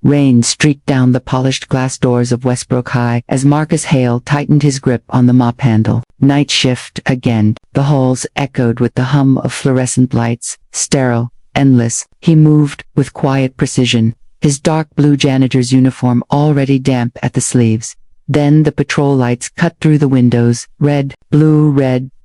Rain streaked down the polished glass doors of Westbrook High as Marcus Hale tightened his grip on the mop handle. Night shift again. The halls echoed with the hum of fluorescent lights, sterile, endless. He moved with quiet precision, his dark blue janitor's uniform already damp at the sleeves. Then the patrol lights cut through the windows, red, blue,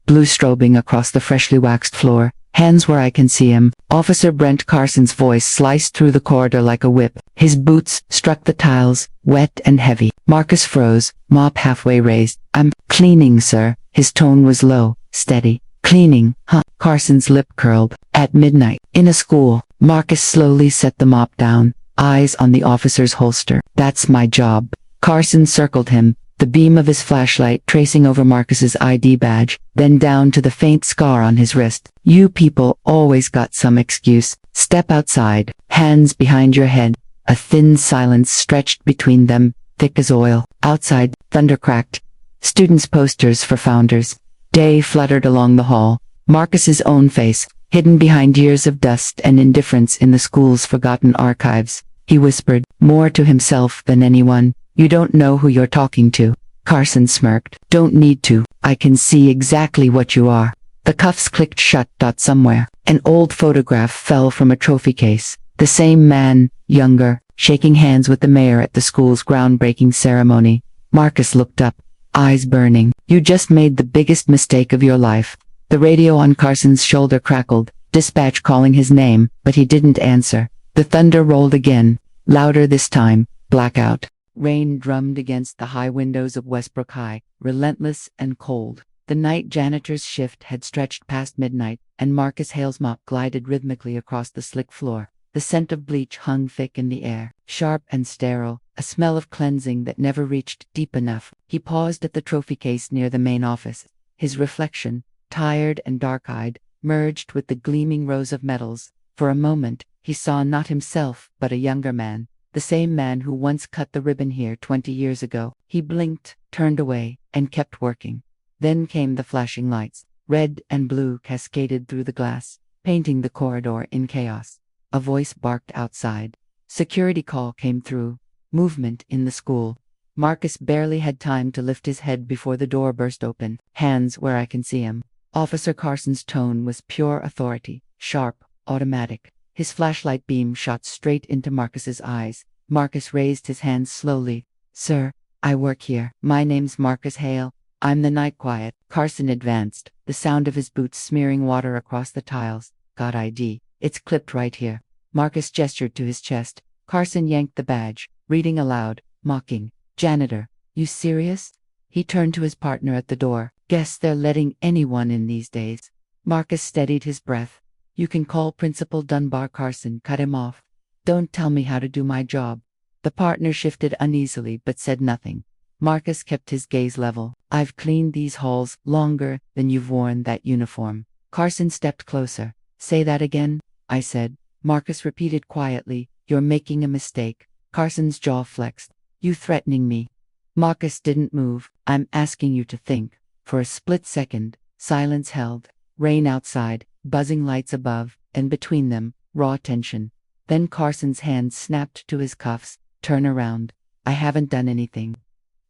strobing across the freshly waxed floor. Hands where I can see him. Officer Brent Carson's voice sliced through the corridor like a whip. His boots struck the tiles, wet and heavy. Marcus froze, mop halfway raised. "I'm cleaning, sir." His tone was low, steady. "Cleaning, huh?" Carson's lip curled. At midnight, in a school, Marcus slowly set the mop down, eyes on the officer's holster. "That's my job." Carson circled him, the beam of his flashlight tracing over Marcus's ID badge, then down to the faint scar on his wrist. "You people always got some excuse. Step outside, hands behind your head." A thin silence stretched between them, thick as oil. Outside, thunder cracked. Students' posters for founders. Day fluttered along the hall. Marcus's own face, hidden behind years of dust and indifference in the school's forgotten archives. He whispered, more to himself than anyone, "You don't know who you're talking to." Carson smirked. "Don't need to. I can see exactly what you are." The cuffs clicked shut. Somewhere, an old photograph fell from a trophy case. The same man, younger, shaking hands with the mayor at the school's groundbreaking ceremony. Marcus looked up, eyes burning. "You just made the biggest mistake of your life." The radio on Carson's shoulder crackled, dispatch calling his name, but he didn't answer. The thunder rolled again, louder this time. Blackout. Rain drummed against the high windows of Westbrook High, relentless and cold. The night janitor's shift had stretched past midnight, and Marcus Hale's mop glided rhythmically across the slick floor. The scent of bleach hung thick in the air, sharp and sterile, a smell of cleansing that never reached deep enough. He paused at the trophy case near the main office. His reflection, tired and dark-eyed, merged with the gleaming rows of medals. For a moment, he saw not himself, but a younger man. The same man who once cut the ribbon here 20 years ago. He blinked, turned away, and kept working. Then came the flashing lights. Red and blue cascaded through the glass, painting the corridor in chaos. A voice barked outside. Security call came through. Movement in the school. Marcus barely had time to lift his head before the door burst open. "Hands where I can see him." Officer Carson's tone was pure authority, sharp, automatic. His flashlight beam shot straight into Marcus's eyes. Marcus raised his hands slowly. "Sir, I work here. My name's Marcus Hale. I'm the night quiet." Carson advanced, the sound of his boots smearing water across the tiles. "Got ID. It's clipped right here." Marcus gestured to his chest. Carson yanked the badge, reading aloud, mocking. "Janitor, you serious?" He turned to his partner at the door. "Guess they're letting anyone in these days." Marcus steadied his breath. "You can call Principal Dunbar." Carson cut him off. "Don't tell me how to do my job." The partner shifted uneasily but said nothing. Marcus kept his gaze level. "I've cleaned these halls longer than you've worn that uniform." Carson stepped closer. "Say that again?" I said. Marcus repeated quietly, "You're making a mistake." Carson's jaw flexed. "You threatening me?" Marcus didn't move. "I'm asking you to think." For a split second, silence held. Rain outside, buzzing lights above, and between them, raw tension. Then Carson's hand snapped to his cuffs. "Turn around." "I haven't done anything."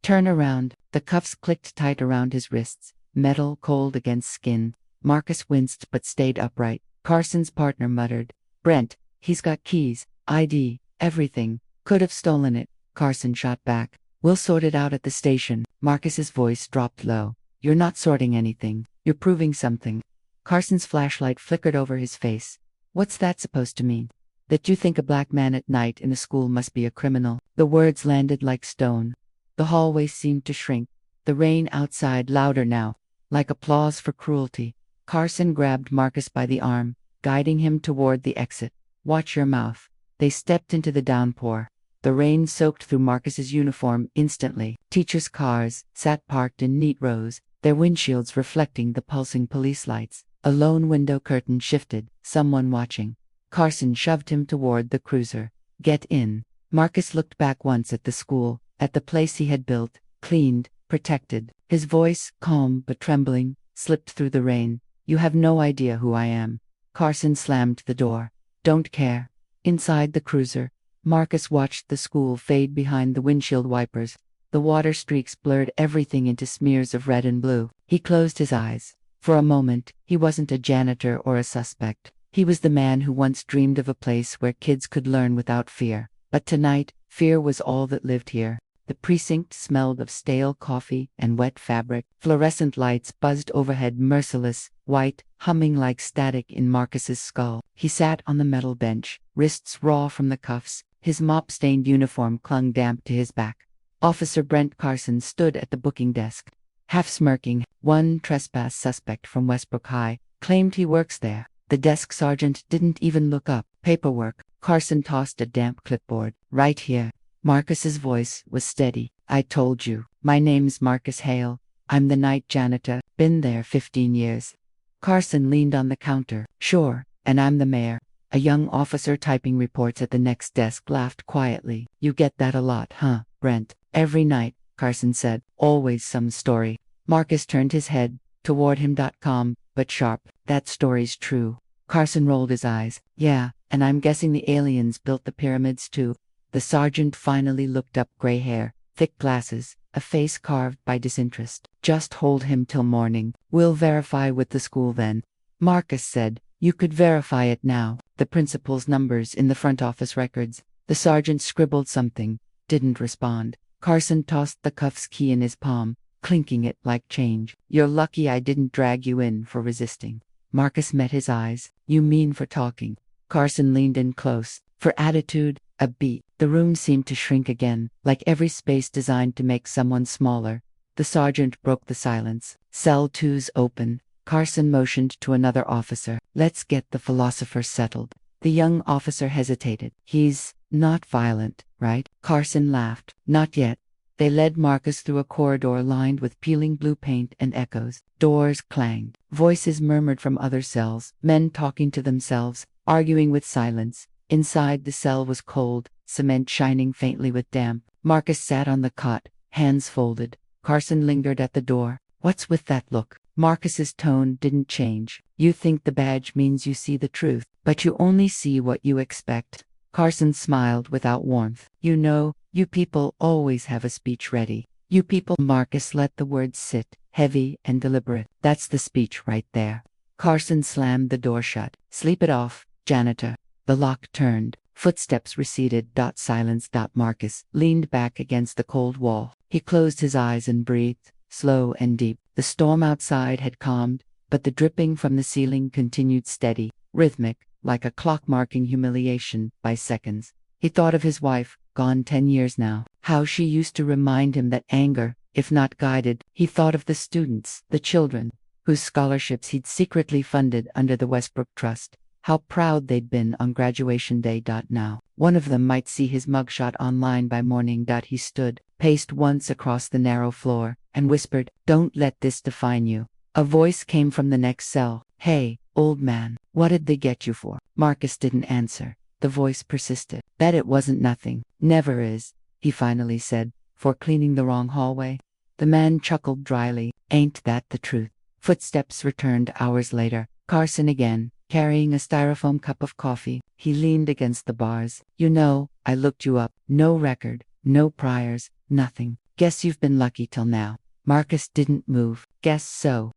"Turn around." The cuffs clicked tight around his wrists, metal cold against skin. Marcus winced but stayed upright. Carson's partner muttered, "Brent, he's got keys, ID, everything. Could have stolen it." Carson shot back. "We'll sort it out at the station." Marcus's voice dropped low. "You're not sorting anything. You're proving something." Carson's flashlight flickered over his face. "What's that supposed to mean?" "That you think a black man at night in a school must be a criminal." The words landed like stone. The hallway seemed to shrink. The rain outside louder now, like applause for cruelty. Carson grabbed Marcus by the arm, guiding him toward the exit. "Watch your mouth." They stepped into the downpour. The rain soaked through Marcus's uniform instantly. Teachers' cars sat parked in neat rows, their windshields reflecting the pulsing police lights. A lone window curtain shifted, someone watching. Carson shoved him toward the cruiser. "Get in." Marcus looked back once at the school, at the place he had built, cleaned, protected. His voice, calm but trembling, slipped through the rain. "You have no idea who I am." Carson slammed the door. "Don't care." Inside the cruiser, Marcus watched the school fade behind the windshield wipers. The water streaks blurred everything into smears of red and blue. He closed his eyes. For a moment, he wasn't a janitor or a suspect. He was the man who once dreamed of a place where kids could learn without fear. But tonight, fear was all that lived here. The precinct smelled of stale coffee and wet fabric. Fluorescent lights buzzed overhead, merciless, white, humming like static in Marcus's skull. He sat on the metal bench, wrists raw from the cuffs. His mop-stained uniform clung damp to his back. Officer Brent Carson stood at the booking desk, half smirking. One trespass suspect from Westbrook High claimed he works there. The desk sergeant didn't even look up. Paperwork. Carson tossed a damp clipboard. Right here. Marcus's voice was steady. I told you. My name's Marcus Hale. I'm the night janitor. Been there 15 years. Carson leaned on the counter. Sure, and I'm the mayor. A young officer typing reports at the next desk laughed quietly. You get that a lot, huh, Brent? Every night, Carson said. Always some story. Marcus turned his head toward him. Calm, but sharp. That story's true. Carson rolled his eyes. Yeah, and I'm guessing the aliens built the pyramids too. The sergeant finally looked up. Gray hair, thick glasses, a face carved by disinterest. Just hold him till morning. We'll verify with the school then. Marcus said. You could verify it now. The principal's numbers in the front office records. The sergeant scribbled something. Didn't respond. Carson tossed the cuffs key in his palm, clinking it like change. You're lucky I didn't drag you in for resisting. Marcus met his eyes. You mean for talking? Carson leaned in close. For attitude, a beat. The room seemed to shrink again, like every space designed to make someone smaller. The sergeant broke the silence. Cell 2's open. Carson motioned to another officer. Let's get the philosopher settled. The young officer hesitated. He's not violent, right? Carson laughed. Not yet. They led Marcus through a corridor lined with peeling blue paint and echoes. Doors clanged. Voices murmured from other cells. Men talking to themselves, arguing with silence. Inside, the cell was cold, cement shining faintly with damp. Marcus sat on the cot, hands folded. Carson lingered at the door. What's with that look? Marcus's tone didn't change. You think the badge means you see the truth, but you only see what you expect. Carson smiled without warmth. You know, you people always have a speech ready. You people. Marcus let the words sit, heavy and deliberate. That's the speech right there. Carson slammed the door shut. Sleep it off, janitor. The lock turned. Footsteps receded. Silence. Marcus leaned back against the cold wall. He closed his eyes and breathed, slow and deep. The storm outside had calmed, but the dripping from the ceiling continued steady, rhythmic, like a clock marking humiliation by seconds. He thought of his wife, gone 10 years now, how she used to remind him that anger, if not guided. He thought of the students, the children, whose scholarships he'd secretly funded under the Westbrook Trust. How proud they'd been on graduation day. Now, one of them might see his mugshot online by morning. He stood, paced once across the narrow floor, and whispered, Don't let this define you. A voice came from the next cell. Hey, old man, what did they get you for? Marcus didn't answer. The voice persisted. That it wasn't nothing. Never is, he finally said. For cleaning the wrong hallway? The man chuckled dryly. Ain't that the truth? Footsteps returned hours later. Carson again, carrying a styrofoam cup of coffee. He leaned against the bars. You know, I looked you up. No record, no priors, nothing. Guess you've been lucky till now. Marcus didn't move. Guess so.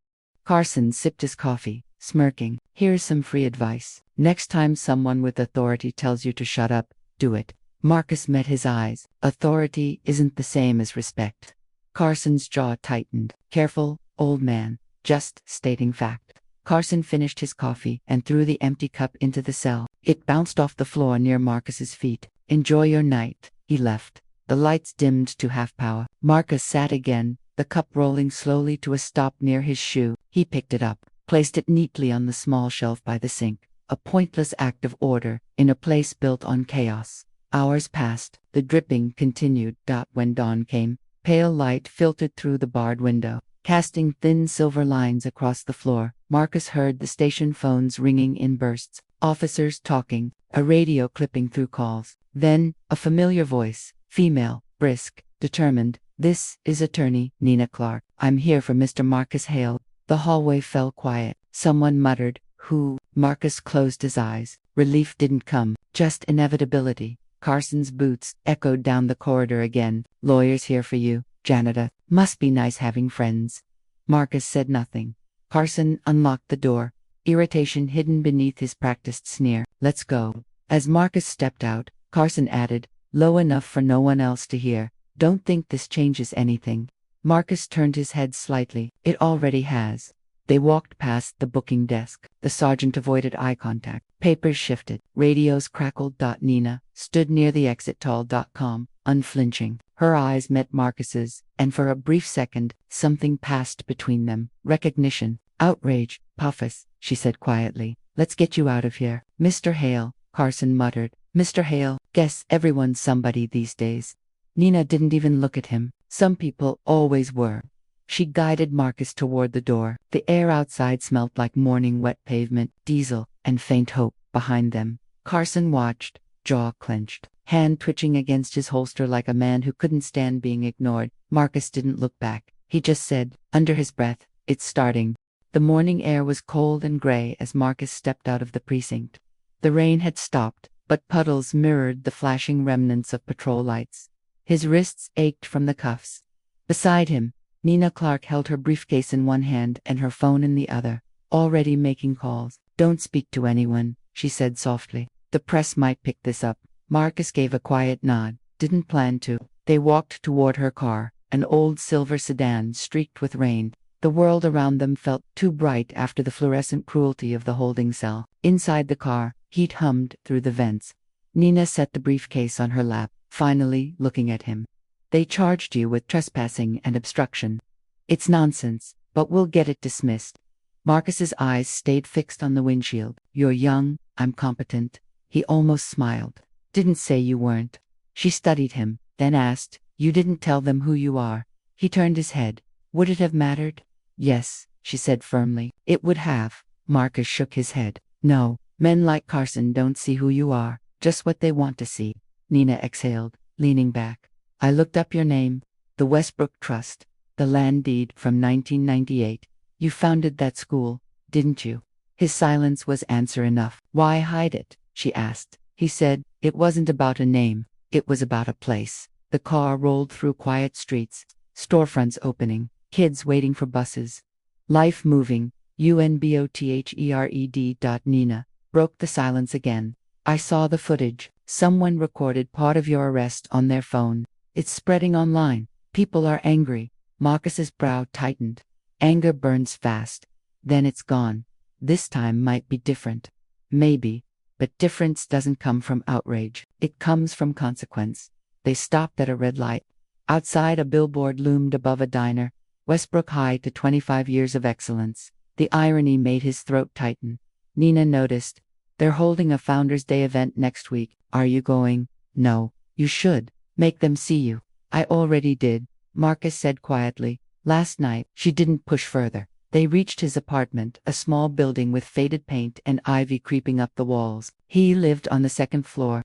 Carson sipped his coffee, smirking. Here's some free advice. Next time someone with authority tells you to shut up, do it. Marcus met his eyes. Authority isn't the same as respect. Carson's jaw tightened. Careful, old man. Just stating fact. Carson finished his coffee and threw the empty cup into the cell. It bounced off the floor near Marcus's feet. Enjoy your night. He left. The lights dimmed to half power. Marcus sat again, the cup rolling slowly to a stop near his shoe. He picked it up, placed it neatly on the small shelf by the sink. A pointless act of order in a place built on chaos. Hours passed. The dripping continued. When dawn came, pale light filtered through the barred window, casting thin silver lines across the floor. Marcus heard the station phones ringing in bursts, officers talking, a radio clipping through calls. Then, a familiar voice, female, brisk, determined. This is Attorney Nina Clark. I'm here for Mr. Marcus Hale. The hallway fell quiet. Someone muttered, Who? Marcus closed his eyes. Relief didn't come, just inevitability. Carson's boots echoed down the corridor again. Lawyers here for you, Janitor. Must be nice having friends. Marcus said nothing. Carson unlocked the door, irritation hidden beneath his practiced sneer. Let's go. As Marcus stepped out, Carson added, low enough for no one else to hear, don't think this changes anything. Marcus turned his head slightly. It already has. They walked past the booking desk. The sergeant avoided eye contact. Papers shifted. Radios crackled. Nina stood near the exit calm, unflinching. Her eyes met Marcus's, and for a brief second, something passed between them. Recognition. Outrage. Puffus, she said quietly. Let's get you out of here. Mr. Hale, Carson muttered. Mr. Hale, guess everyone's somebody these days. Nina didn't even look at him. Some people always were. She guided Marcus toward the door. The air outside smelled like morning wet pavement, diesel, and faint hope behind them. Carson watched, jaw clenched, hand twitching against his holster like a man who couldn't stand being ignored. Marcus didn't look back. He just said, under his breath, it's starting. The morning air was cold and gray as Marcus stepped out of the precinct. The rain had stopped, but puddles mirrored the flashing remnants of patrol lights. His wrists ached from the cuffs. Beside him, Nina Clark held her briefcase in one hand and her phone in the other, already making calls. Don't speak to anyone, she said softly. The press might pick this up. Marcus gave a quiet nod. Didn't plan to. They walked toward her car, an old silver sedan streaked with rain. The world around them felt too bright after the fluorescent cruelty of the holding cell. Inside the car, heat hummed through the vents. Nina set the briefcase on her lap, finally looking at him. They charged you with trespassing and obstruction. It's nonsense, but we'll get it dismissed. Marcus's eyes stayed fixed on the windshield. You're young, I'm competent. He almost smiled. Didn't say you weren't. She studied him, then asked, you didn't tell them who you are. He turned his head. Would it have mattered? Yes, she said firmly. It would have. Marcus shook his head. No, men like Carson don't see who you are, just what they want to see. Nina exhaled, leaning back. I looked up your name, the Westbrook Trust, the land deed from 1998. You founded that school, didn't you? His silence was answer enough. Why hide it? She asked. He said, it wasn't about a name, it was about a place. The car rolled through quiet streets, storefronts opening, kids waiting for buses. Life moving, UNBOTHERED. Nina broke the silence again. I saw the footage. Someone recorded part of your arrest on their phone. It's spreading online. People are angry. Marcus's brow tightened. Anger burns fast. Then it's gone. This time might be different. Maybe. But difference doesn't come from outrage. It comes from consequence. They stopped at a red light. Outside, a billboard loomed above a diner. Westbrook High to 25 years of excellence. The irony made his throat tighten. Nina noticed. They're holding a Founders Day event next week. Are you going? No. You should. Make them see you. I already did, Marcus said quietly. Last night. She didn't push further. They reached his apartment, a small building with faded paint and ivy creeping up the walls. He lived on the second floor.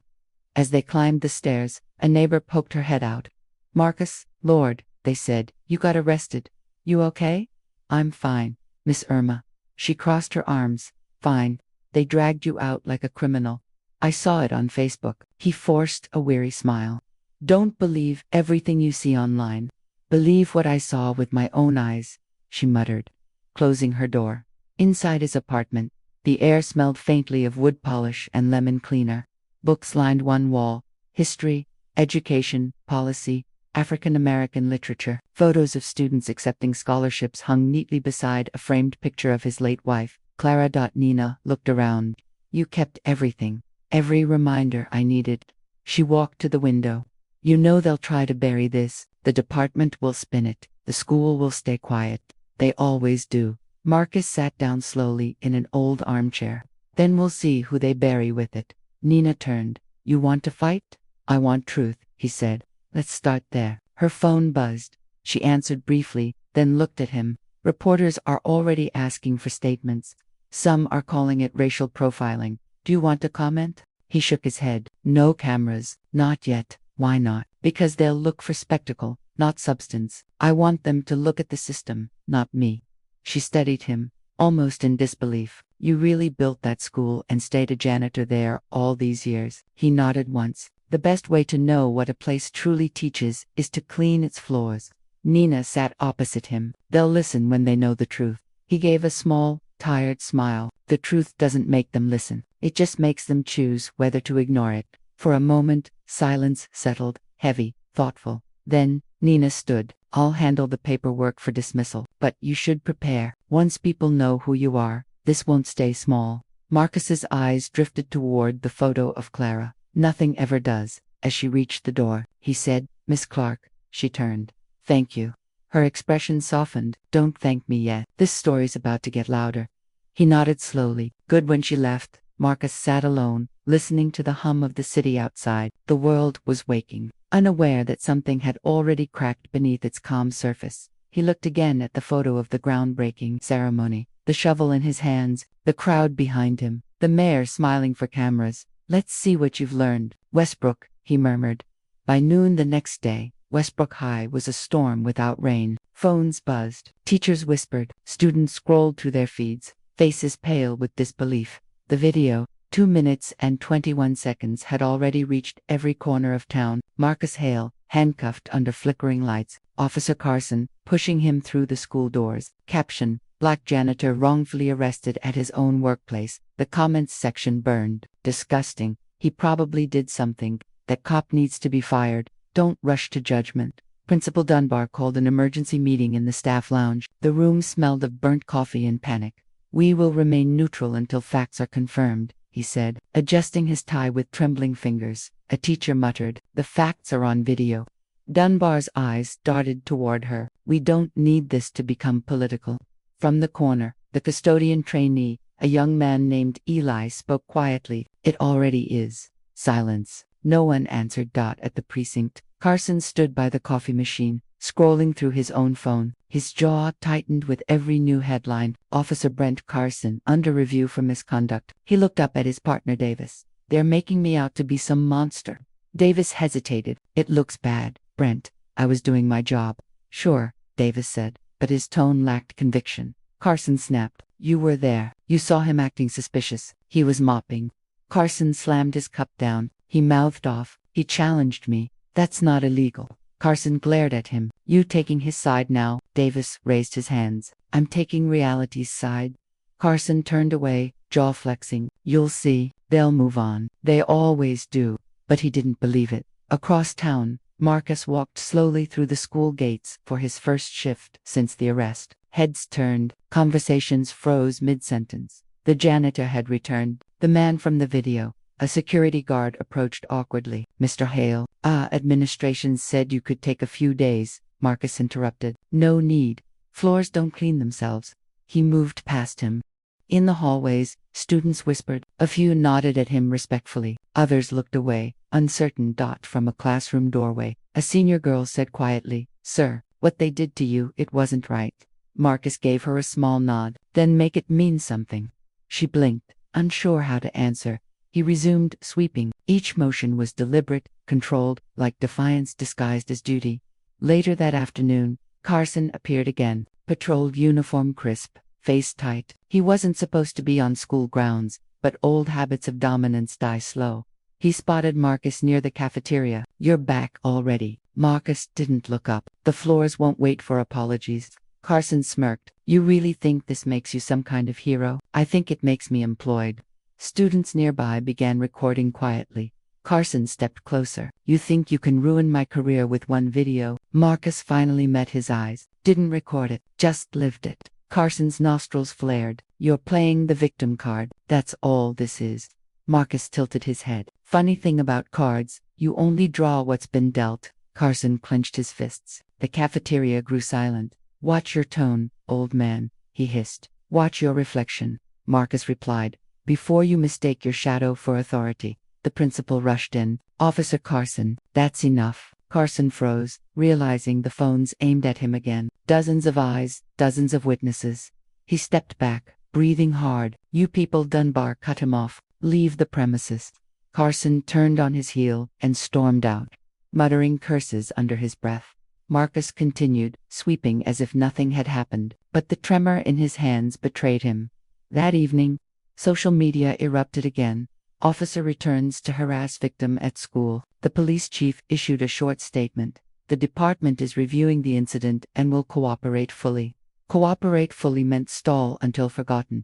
As they climbed the stairs, a neighbor poked her head out. Marcus, Lord, they said, you got arrested. You okay? I'm fine, Miss Irma. She crossed her arms. Fine. They dragged you out like a criminal. I saw it on Facebook. He forced a weary smile. Don't believe everything you see online. Believe what I saw with my own eyes, she muttered, closing her door. Inside his apartment, the air smelled faintly of wood polish and lemon cleaner. Books lined one wall. History, education, policy, African American literature. Photos of students accepting scholarships hung neatly beside a framed picture of his late wife, Clara. Nina looked around. You kept everything. Every reminder I needed. She walked to the window. You know they'll try to bury this. The department will spin it. The school will stay quiet. They always do. Marcus sat down slowly in an old armchair. Then we'll see who they bury with it. Nina turned. You want to fight? I want truth, he said. Let's start there. Her phone buzzed. She answered briefly, then looked at him. Reporters are already asking for statements. Some are calling it racial profiling. Do you want to comment? He shook his head. No cameras. Not yet. Why not? Because they'll look for spectacle, not substance. I want them to look at the system, not me. She studied him, almost in disbelief. You really built that school and stayed a janitor there all these years? He nodded once, The best way to know what a place truly teaches is to clean its floors. Nina sat opposite him. They'll listen when they know the truth. He gave a small, tired smile. The truth doesn't make them listen. It just makes them choose whether to ignore it. For a moment, silence settled, heavy, thoughtful. Then, Nina stood. I'll handle the paperwork for dismissal, but you should prepare. Once people know who you are, this won't stay small. Marcus's eyes drifted toward the photo of Clara. Nothing ever does. As she reached the door, he said, Miss Clark. She turned. Thank you. Her expression softened. Don't thank me yet. This story's about to get louder. He nodded slowly. Good. When she left, Marcus sat alone, listening to the hum of the city outside. The world was waking, unaware that something had already cracked beneath its calm surface. He looked again at the photo of the groundbreaking ceremony, the shovel in his hands, the crowd behind him, the mayor smiling for cameras. Let's see what you've learned, Westbrook, he murmured. By noon the next day, Westbrook High was a storm without rain. Phones buzzed, teachers whispered, students scrolled through their feeds, faces pale with disbelief. The video, 2 minutes and 21 seconds, had already reached every corner of town. Marcus Hale, handcuffed under flickering lights, Officer Carson, pushing him through the school doors. Caption, Black janitor wrongfully arrested at his own workplace. The comments section burned. Disgusting. He probably did something. That cop needs to be fired. Don't rush to judgment. Principal Dunbar called an emergency meeting in the staff lounge. The room smelled of burnt coffee and panic. We will remain neutral until facts are confirmed, he said, adjusting his tie with trembling fingers. A teacher muttered, the facts are on video. Dunbar's eyes darted toward her. We don't need this to become political. From the corner, the custodian trainee, a young man named Eli, spoke quietly. It already is. Silence. No one answered. At the precinct, Carson stood by the coffee machine, scrolling through his own phone. His jaw tightened with every new headline. Officer Brent Carson, under review for misconduct. He looked up at his partner Davis. They're making me out to be some monster. Davis hesitated. It looks bad, Brent. I was doing my job. Sure, Davis said, but his tone lacked conviction. Carson snapped. You were there. You saw him acting suspicious. He was mopping. Carson slammed his cup down. He mouthed off. He challenged me. That's not illegal. Carson glared at him. You taking his side now? Davis raised his hands. I'm taking reality's side. Carson turned away, jaw flexing. You'll see. They'll move on. They always do. But he didn't believe it. Across town, Marcus walked slowly through the school gates for his first shift since the arrest. Heads turned. Conversations froze mid-sentence. The janitor had returned. The man from the video. A security guard approached awkwardly. Mr. Hale. Administration said you could take a few days, Marcus interrupted. No need. Floors don't clean themselves. He moved past him. In the hallways, students whispered. A few nodded at him respectfully. Others looked away, uncertain. From a classroom doorway, a senior girl said quietly, Sir, what they did to you, it wasn't right. Marcus gave her a small nod. Then make it mean something. She blinked, unsure how to answer. He resumed, sweeping. Each motion was deliberate, controlled, like defiance disguised as duty. Later that afternoon, Carson appeared again, patrolled uniform crisp, face tight. He wasn't supposed to be on school grounds, but old habits of dominance die slow. He spotted Marcus near the cafeteria. You're back already. Marcus didn't look up. The floors won't wait for apologies. Carson smirked. You really think this makes you some kind of hero? I think it makes me employed. Students nearby began recording quietly. Carson stepped closer. You think you can ruin my career with one video? Marcus finally met his eyes. Didn't record it, just lived it. Carson's nostrils flared. You're playing the victim card. That's all this is. Marcus tilted his head. Funny thing about cards, you only draw what's been dealt. Carson clenched his fists. The cafeteria grew silent. Watch your tone, old man, he hissed. Watch your reflection, Marcus replied. Before you mistake your shadow for authority. The principal rushed in. Officer Carson, that's enough. Carson froze, realizing the phones aimed at him again. Dozens of eyes, dozens of witnesses. He stepped back, breathing hard. You people. Dunbar cut him off. Leave the premises. Carson turned on his heel and stormed out, muttering curses under his breath. Marcus continued, sweeping as if nothing had happened, but the tremor in his hands betrayed him. That evening, social media erupted again. Officer returns to harass victim at school. The police chief issued a short statement. The department is reviewing the incident and will cooperate fully. Cooperate fully meant stall until forgotten.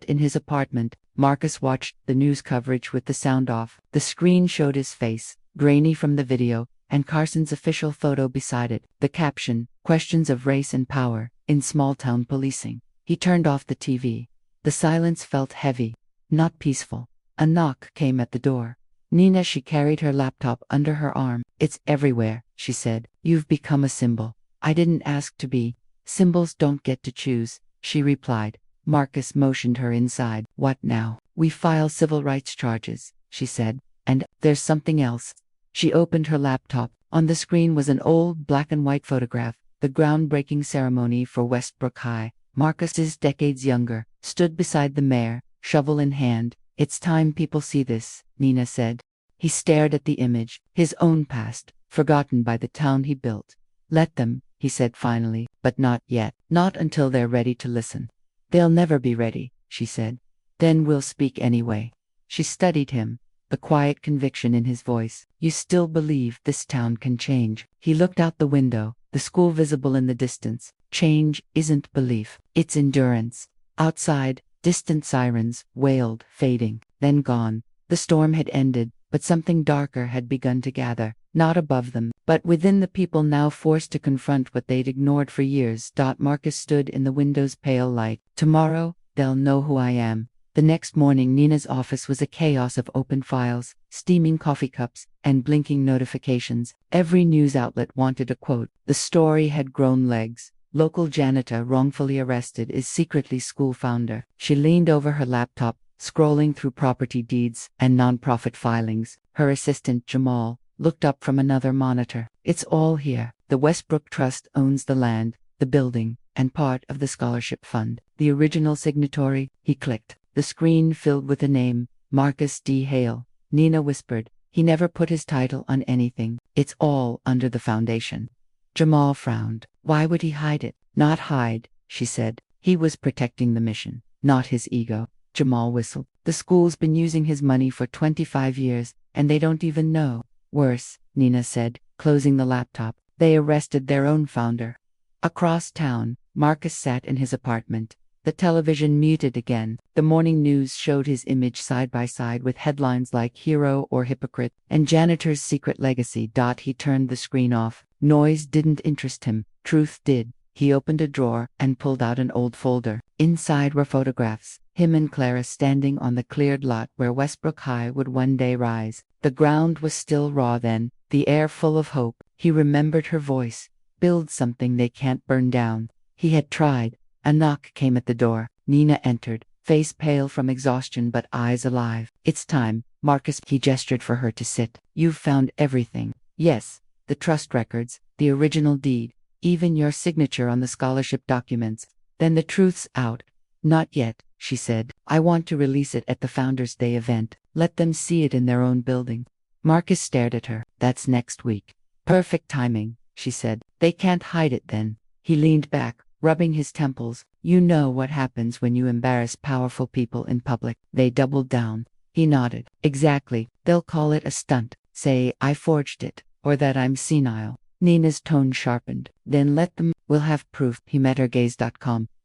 In his apartment, Marcus watched the news coverage with the sound off. The screen showed his face, grainy from the video, and Carson's official photo beside it. The caption, "Questions of Race and Power in Small-Town Policing." He turned off the TV. The silence felt heavy, not peaceful. A knock came at the door. Nina. She carried her laptop under her arm. "It's everywhere," she said. "You've become a symbol." "I didn't ask to be. Symbols don't get to choose," she replied. Marcus motioned her inside. "What now?" "We file civil rights charges," she said. "And there's something else." She opened her laptop. On the screen was an old black and white photograph. The groundbreaking ceremony for Westbrook High. Marcus is decades younger, stood beside the mayor, shovel in hand. "It's time people see this," Nina said. He stared at the image, his own past, forgotten by the town he built. "Let them," he said finally, "but not yet. Not until they're ready to listen." "They'll never be ready," she said. "Then we'll speak anyway." She studied him, the quiet conviction in his voice. "You still believe this town can change?" He looked out the window, the school visible in the distance. "Change isn't belief, it's endurance." Outside, distant sirens wailed, fading, then gone. The storm had ended, but something darker had begun to gather, not above them, but within the people now forced to confront what they'd ignored for years. Marcus stood in the window's pale light. "Tomorrow, they'll know who I am." The next morning, Nina's office was a chaos of open files, steaming coffee cups, and blinking notifications. Every news outlet wanted a quote. The story had grown legs. "Local janitor wrongfully arrested is secretly school founder." She leaned over her laptop, scrolling through property deeds and nonprofit filings. Her assistant, Jamal, looked up from another monitor. "It's all here. The Westbrook Trust owns the land, the building, and part of the scholarship fund." "The original signatory?" He clicked. The screen filled with a name, Marcus D. Hale. Nina whispered, "He never put his title on anything. It's all under the foundation." Jamal frowned. "Why would he hide it?" "Not hide," she said. "He was protecting the mission, not his ego." Jamal whistled. "The school's been using his money for 25 years, and they don't even know." "Worse," Nina said, closing the laptop. "They arrested their own founder." Across town, Marcus sat in his apartment. The television muted again. The morning news showed his image side by side with headlines like "Hero or Hypocrite" and "Janitor's Secret Legacy." He turned the screen off. Noise didn't interest him. Truth did. He opened a drawer and pulled out an old folder. Inside were photographs. Him and Clara standing on the cleared lot where Westbrook High would one day rise. The ground was still raw then, the air full of hope. He remembered her voice. "Build something they can't burn down." He had tried. A knock came at the door. Nina entered, face pale from exhaustion but eyes alive. "It's time, Marcus." He gestured for her to sit. "You've found everything." "Yes, the trust records, the original deed, even your signature on the scholarship documents." "Then the truth's out." "Not yet," she said. "I want to release it at the Founders' Day event. Let them see it in their own building." Marcus stared at her. "That's next week." "Perfect timing," she said. "They can't hide it then." He leaned back, rubbing his temples. "You know what happens when you embarrass powerful people in public. They doubled down." He nodded. "Exactly. They'll call it a stunt. Say I forged it, or that I'm senile." Nina's tone sharpened. "Then let them. We'll have proof." He met her gaze.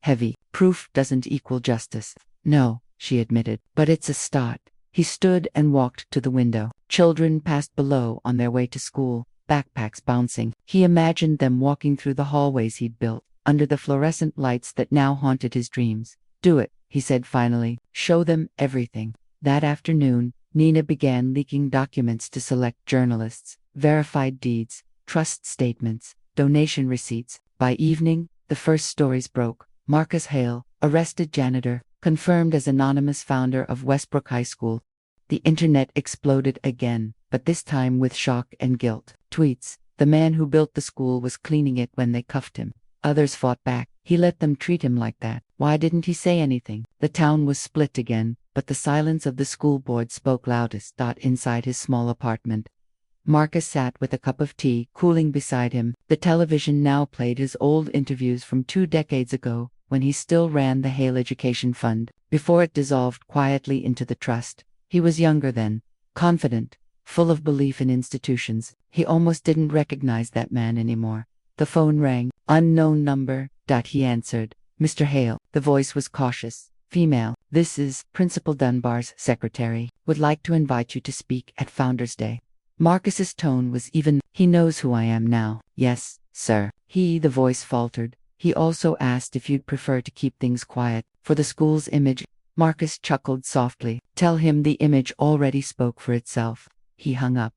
Heavy. "Proof doesn't equal justice." "No," she admitted, "but it's a start." He stood and walked to the window. Children passed below on their way to school, backpacks bouncing. He imagined them walking through the hallways he'd built, under the fluorescent lights that now haunted his dreams. "Do it," he said finally. "Show them everything." That afternoon, Nina began leaking documents to select journalists, verified deeds, trust statements, donation receipts. By evening, the first stories broke. Marcus Hale, arrested janitor, confirmed as anonymous founder of Westbrook High School. The internet exploded again, but this time with shock and guilt. Tweets: "The man who built the school was cleaning it when they cuffed him." Others fought back. "He let them treat him like that. Why didn't he say anything?" The town was split again, but the silence of the school board spoke loudest. Inside his small apartment, Marcus sat with a cup of tea cooling beside him. The television now played his old interviews from 2 decades ago, when he still ran the Hale Education Fund, before it dissolved quietly into the trust. He was younger then, confident, full of belief in institutions. He almost didn't recognize that man anymore. The phone rang. Unknown number. He answered. Mr. Hale. The voice was cautious. Female. This is Principal Dunbar's secretary. Would like to invite you to speak at Founders Day. Marcus's tone was even. He knows who I am now. Yes, sir. The voice faltered. He also asked if you'd prefer to keep things quiet, for the school's image. Marcus chuckled softly. Tell him the image already spoke for itself. He hung up.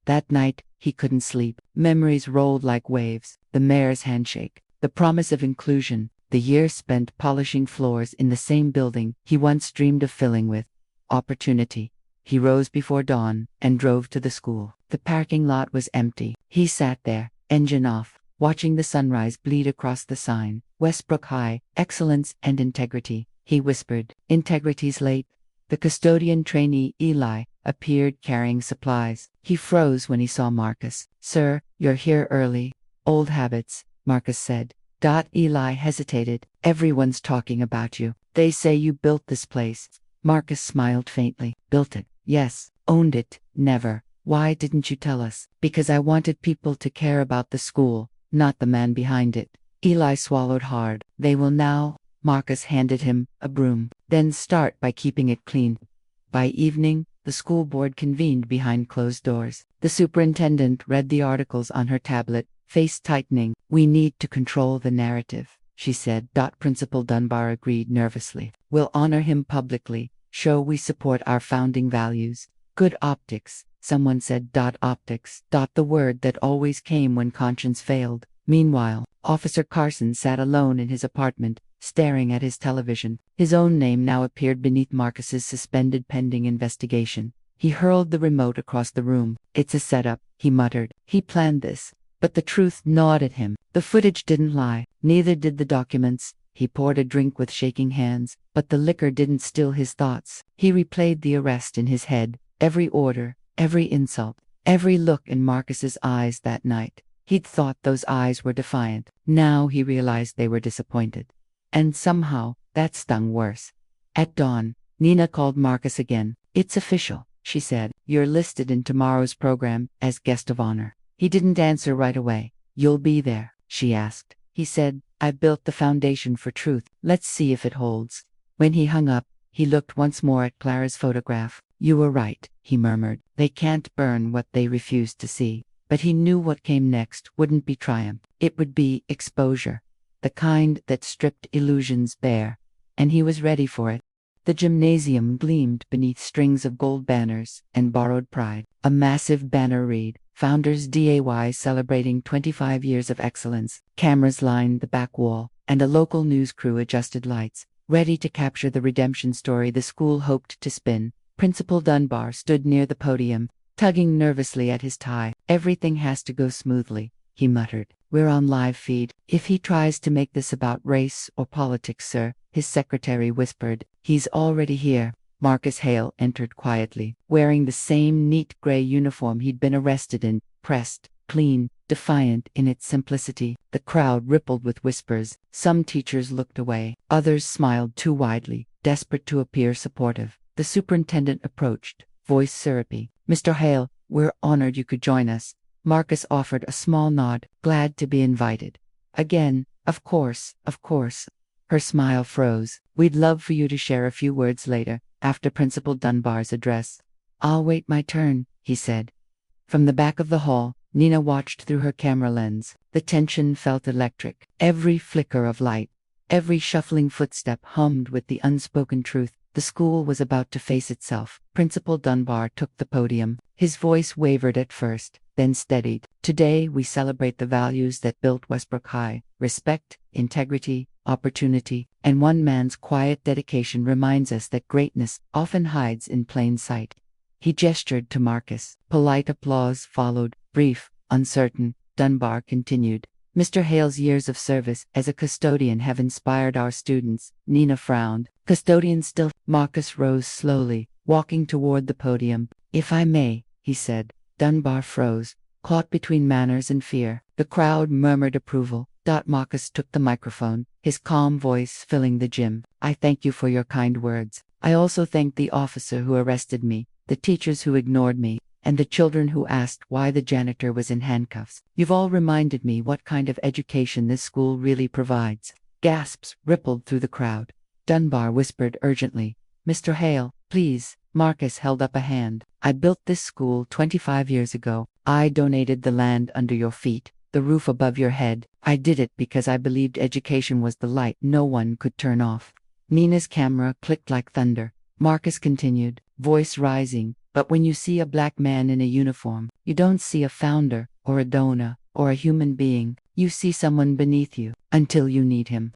That night, he couldn't sleep. Memories rolled like waves. The mayor's handshake. The promise of inclusion. The years spent polishing floors in the same building he once dreamed of filling with opportunity. He rose before dawn and drove to the school. The parking lot was empty. He sat there, engine off, watching the sunrise bleed across the sign. Westbrook High, excellence and integrity. He whispered. Integrity's late. The custodian trainee, Eli, appeared carrying supplies. He froze when he saw Marcus. Sir, you're here early. Old habits, Marcus said. Eli hesitated. Everyone's talking about you. They say you built this place. Marcus smiled faintly. Built it? Yes. Owned it? Never. Why didn't you tell us? Because I wanted people to care about the school, not the man behind it. Eli swallowed hard. They will now. Marcus handed him a broom. Then start by keeping it clean. By evening, the school board convened behind closed doors. The superintendent read the articles on her tablet, face tightening. We need to control the narrative, she said. Principal Dunbar agreed nervously. We'll honor him publicly, show we support our founding values. Good optics, someone said. Optics. The word that always came when conscience failed. Meanwhile, Officer Carson sat alone in his apartment, staring at his television. His own name now appeared beneath Marcus's suspended pending investigation. He hurled the remote across the room. It's a setup, he muttered. He planned this. But the truth gnawed at him. The footage didn't lie. Neither did the documents. He poured a drink with shaking hands, but the liquor didn't still his thoughts. He replayed the arrest in his head. Every order, every insult, every look in Marcus's eyes that night. He'd thought those eyes were defiant. Now he realized they were disappointed. And somehow, that stung worse. At dawn, Nina called Marcus again. It's official, she said. You're listed in tomorrow's program as guest of honor. He didn't answer right away. You'll be there, she asked. He said, I built the foundation for truth. Let's see if it holds. When he hung up, he looked once more at Clara's photograph. You were right, he murmured. They can't burn what they refused to see. But he knew what came next wouldn't be triumph. It would be exposure. The kind that stripped illusions bare. And he was ready for it. The gymnasium gleamed beneath strings of gold banners and borrowed pride. A massive banner read, Founders DAY celebrating 25 years of excellence. Cameras lined the back wall, and a local news crew adjusted lights, ready to capture the redemption story the school hoped to spin. Principal Dunbar stood near the podium, tugging nervously at his tie. Everything has to go smoothly, he muttered. We're on live feed. If he tries to make this about race or politics, sir, his secretary whispered. He's already here. Marcus Hale entered quietly, wearing the same neat gray uniform he'd been arrested in, pressed, clean, defiant in its simplicity. The crowd rippled with whispers. Some teachers looked away. Others smiled too widely, desperate to appear supportive. The superintendent approached, voice syrupy. Mr. Hale, we're honored you could join us. Marcus offered a small nod, glad to be invited. Again, of course, of course. Her smile froze. We'd love for you to share a few words later, after Principal Dunbar's address. I'll wait my turn, he said. From the back of the hall, Nina watched through her camera lens. The tension felt electric. Every flicker of light, every shuffling footstep hummed with the unspoken truth. The school was about to face itself. Principal Dunbar took the podium. His voice wavered at first, then steadied. Today we celebrate the values that built Westbrook High. Respect, integrity, opportunity, and one man's quiet dedication reminds us that greatness often hides in plain sight. He gestured to Marcus. Polite applause followed, brief, uncertain. Dunbar continued. Mr. Hale's years of service as a custodian have inspired our students. Nina frowned. Custodian still. Marcus rose slowly, walking toward the podium. If I may, he said. Dunbar froze, caught between manners and fear. The crowd murmured approval. Marcus took the microphone, his calm voice filling the gym. I thank you for your kind words. I also thank the officer who arrested me, the teachers who ignored me, and the children who asked why the janitor was in handcuffs. You've all reminded me what kind of education this school really provides. Gasps rippled through the crowd. Dunbar whispered urgently, "Mr. Hale, please." Marcus held up a hand. "I built this school 25 years ago. I donated the land under your feet, the roof above your head. I did it because I believed education was the light no one could turn off." Nina's camera clicked like thunder. Marcus continued, voice rising, "But when you see a black man in a uniform, you don't see a founder, or a donor, or a human being. You see someone beneath you, until you need him."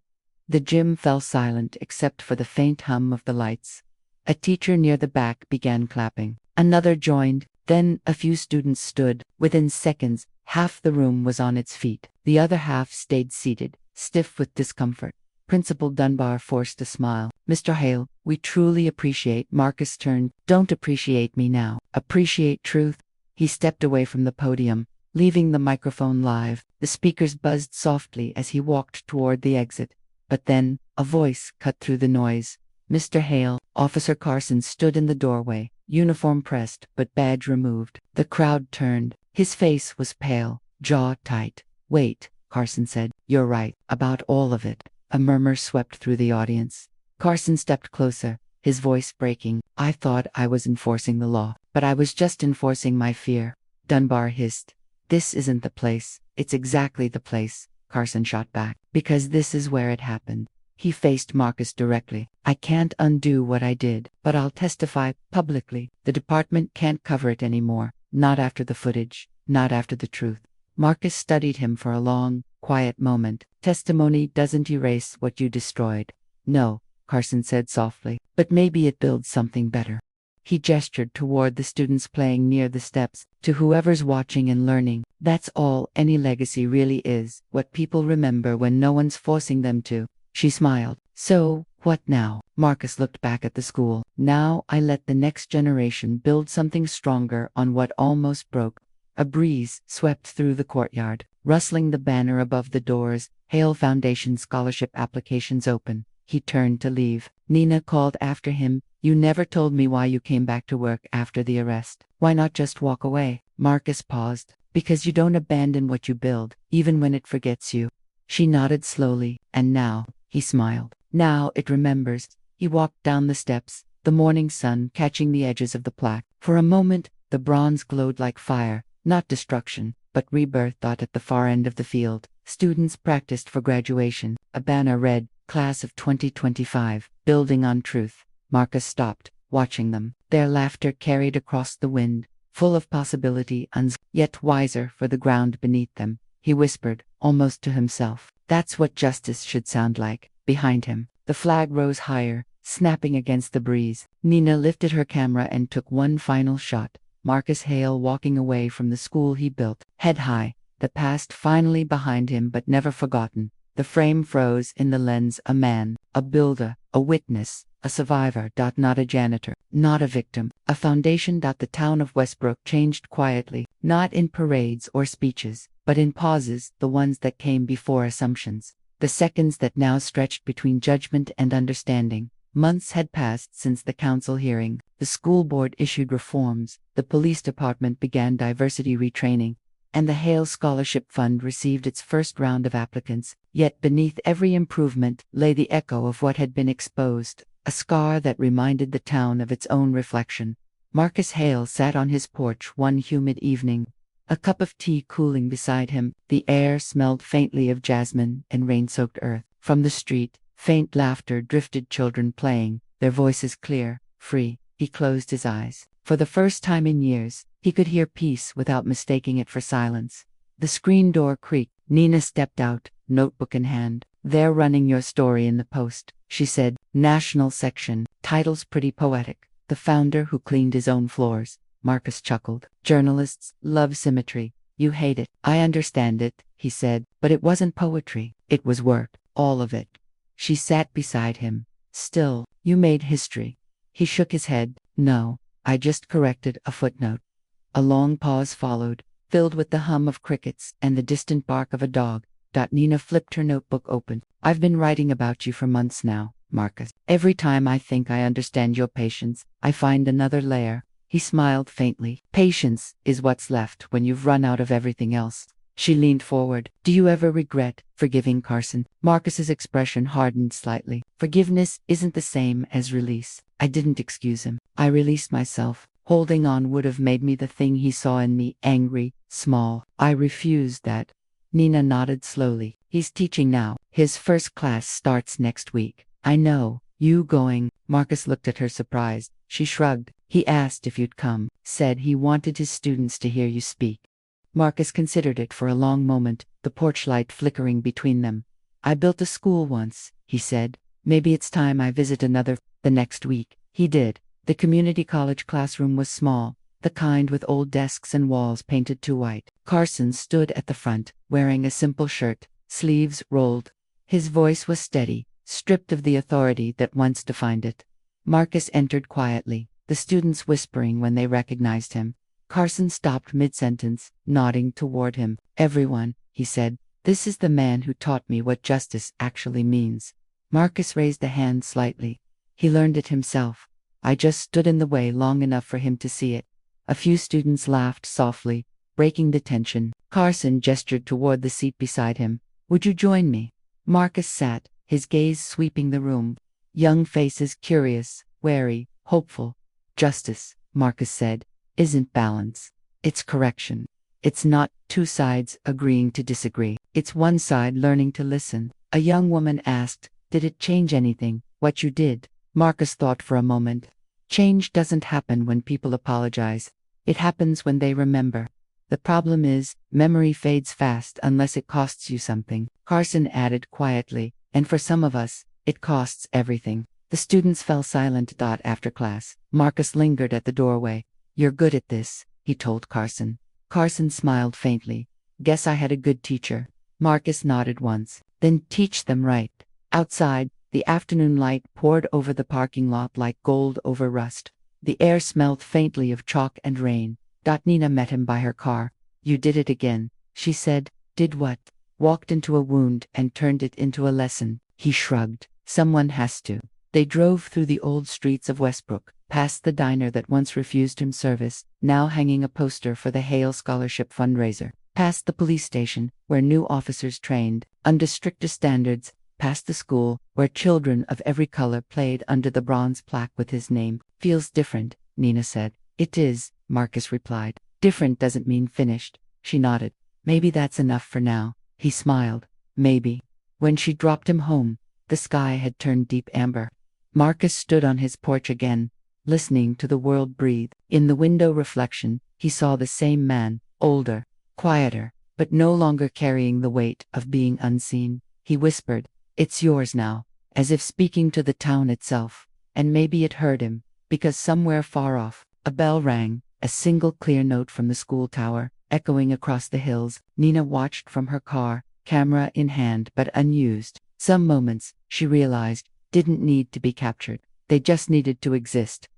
The gym fell silent except for the faint hum of the lights. A teacher near the back began clapping. Another joined. Then a few students stood. Within seconds, half the room was on its feet. The other half stayed seated, stiff with discomfort. Principal Dunbar forced a smile. "Mr. Hale, we truly appreciate." Marcus turned. "Don't appreciate me now. Appreciate truth." He stepped away from the podium, leaving the microphone live. The speakers buzzed softly as he walked toward the exit. But then, a voice cut through the noise. "Mr. Hale." Officer Carson stood in the doorway, uniform pressed but badge removed. The crowd turned. His face was pale, jaw tight. "Wait," Carson said. "You're right, about all of it." A murmur swept through the audience. Carson stepped closer, his voice breaking. "I thought I was enforcing the law, but I was just enforcing my fear." Dunbar hissed. "This isn't the place." "It's exactly the place," Carson shot back. "Because this is where it happened." He faced Marcus directly. "I can't undo what I did, but I'll testify publicly. The department can't cover it anymore. Not after the footage, not after the truth." Marcus studied him for a long, quiet moment. "Testimony doesn't erase what you destroyed." "No," Carson said softly, "but maybe it builds something better." He gestured toward the students playing near the steps. "To whoever's watching and learning, that's all any legacy really is, what people remember when no one's forcing them to." She smiled. "So, what now?" Marcus looked back at the school. "Now I let the next generation build something stronger on what almost broke." A breeze swept through the courtyard, rustling the banner above the doors. "Hale Foundation Scholarship Applications Open." He turned to leave. Nina called after him, "You never told me why you came back to work after the arrest. Why not just walk away?" Marcus paused. "Because you don't abandon what you build, even when it forgets you." She nodded slowly. "And now," he smiled, "now it remembers." He walked down the steps, the morning sun catching the edges of the plaque. For a moment, the bronze glowed like fire, not destruction, but rebirth. At the far end of the field, students practiced for graduation. A banner read, "Class of 2025, Building on Truth." Marcus stopped, watching them. Their laughter carried across the wind, full of possibility, yet wiser for the ground beneath them. He whispered, almost to himself, "That's what justice should sound like." Behind him, the flag rose higher, snapping against the breeze. Nina lifted her camera and took one final shot. Marcus Hale walking away from the school he built, head high, the past finally behind him but never forgotten. The frame froze in the lens. A man, a builder, a witness, a survivor. Not a janitor, not a victim, a foundation. The town of Westbrook changed quietly, not in parades or speeches, but in pauses, the ones that came before assumptions, the seconds that now stretched between judgment and understanding. Months had passed since the council hearing. The school board issued reforms, the police department began diversity retraining, and the Hale Scholarship Fund received its first round of applicants. Yet beneath every improvement lay the echo of what had been exposed, a scar that reminded the town of its own reflection. Marcus Hale sat on his porch one humid evening, a cup of tea cooling beside him. The air smelled faintly of jasmine and rain-soaked earth. From the street, faint laughter drifted, children playing, their voices clear, free. He closed his eyes. For the first time in years, he could hear peace without mistaking it for silence. The screen door creaked. Nina stepped out, notebook in hand. "They're running your story in the Post," she said. "National section. Title's pretty poetic. The founder who cleaned his own floors." Marcus chuckled. "Journalists love symmetry. You hate it." "I understand it," he said, "but it wasn't poetry. It was work. All of it." She sat beside him. "Still, you made history." He shook his head. "No, I just corrected a footnote." A long pause followed, filled with the hum of crickets and the distant bark of a dog. Nina flipped her notebook open. "I've been writing about you for months now. Marcus. Every time I think I understand your patience, I find another layer. He smiled faintly. Patience is what's left when you've run out of everything else. She leaned forward. Do you ever regret forgiving Carson? Marcus's expression hardened slightly. Forgiveness isn't the same as release. I didn't excuse him. I released myself. Holding on would have made me the thing he saw in me, angry, small. I refused that. Nina nodded slowly. He's teaching now. His first class starts next week. I know. You going? Marcus looked at her surprised. She shrugged. He asked if you'd come. Said he wanted his students to hear you speak. Marcus considered it for a long moment, the porch light flickering between them. I built a school once, he said. Maybe it's time I visit another. The next week, he did. The community college classroom was small, the kind with old desks and walls painted to white. Carson stood at the front, wearing a simple shirt, sleeves rolled. His voice was steady, stripped of the authority that once defined it. Marcus entered quietly, the students whispering when they recognized him. Carson stopped mid-sentence, nodding toward him. Everyone, he said, this is the man who taught me what justice actually means. Marcus raised a hand slightly. He learned it himself. I just stood in the way long enough for him to see it. A few students laughed softly, breaking the tension. Carson gestured toward the seat beside him. Would you join me? Marcus sat, his gaze sweeping the room. Young faces, curious, wary, hopeful. Justice, Marcus said, isn't balance. It's correction. It's not two sides agreeing to disagree. It's one side learning to listen. A young woman asked, did it change anything, what you did? Marcus thought for a moment. Change doesn't happen when people apologize. It happens when they remember. The problem is, memory fades fast unless it costs you something. Carson added quietly, and for some of us, it costs everything. The students fell silent. After class, Marcus lingered at the doorway. You're good at this, he told Carson. Carson smiled faintly. Guess I had a good teacher. Marcus nodded once. Then teach them right. Outside, the afternoon light poured over the parking lot like gold over rust. The air smelled faintly of chalk and rain. Nina met him by her car. You did it again, she said. Did what? Walked into a wound and turned it into a lesson. He shrugged. Someone has to. They drove through the old streets of Westbrook, past the diner that once refused him service, now hanging a poster for the Hale Scholarship fundraiser, past the police station, where new officers trained, under stricter standards, past the school, where children of every color played under the bronze plaque with his name. Feels different, Nina said. It is, Marcus replied. Different doesn't mean finished. She nodded. Maybe that's enough for now. He smiled. Maybe. When she dropped him home, the sky had turned deep amber. Marcus stood on his porch again, listening to the world breathe. In the window reflection, he saw the same man, older, quieter, but no longer carrying the weight of being unseen. He whispered, it's yours now, as if speaking to the town itself. And maybe it heard him, because somewhere far off, a bell rang, a single clear note from the school tower, echoing across the hills. Nina watched from her car, camera in hand but unused. Some moments, she realized, didn't need to be captured. They just needed to exist.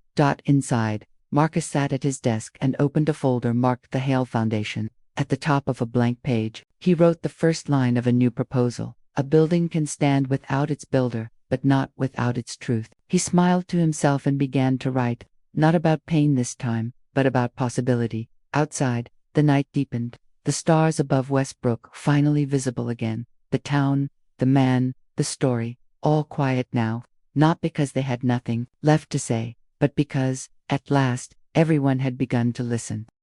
Inside, Marcus sat at his desk and opened a folder marked the Hale Foundation. At the top of a blank page, he wrote the first line of a new proposal. A building can stand without its builder, but not without its truth. He smiled to himself and began to write, not about pain this time, but about possibility. Outside, the night deepened, the stars above Westbrook finally visible again. The town, the man, the story, all quiet now, not because they had nothing left to say, but because, at last, everyone had begun to listen.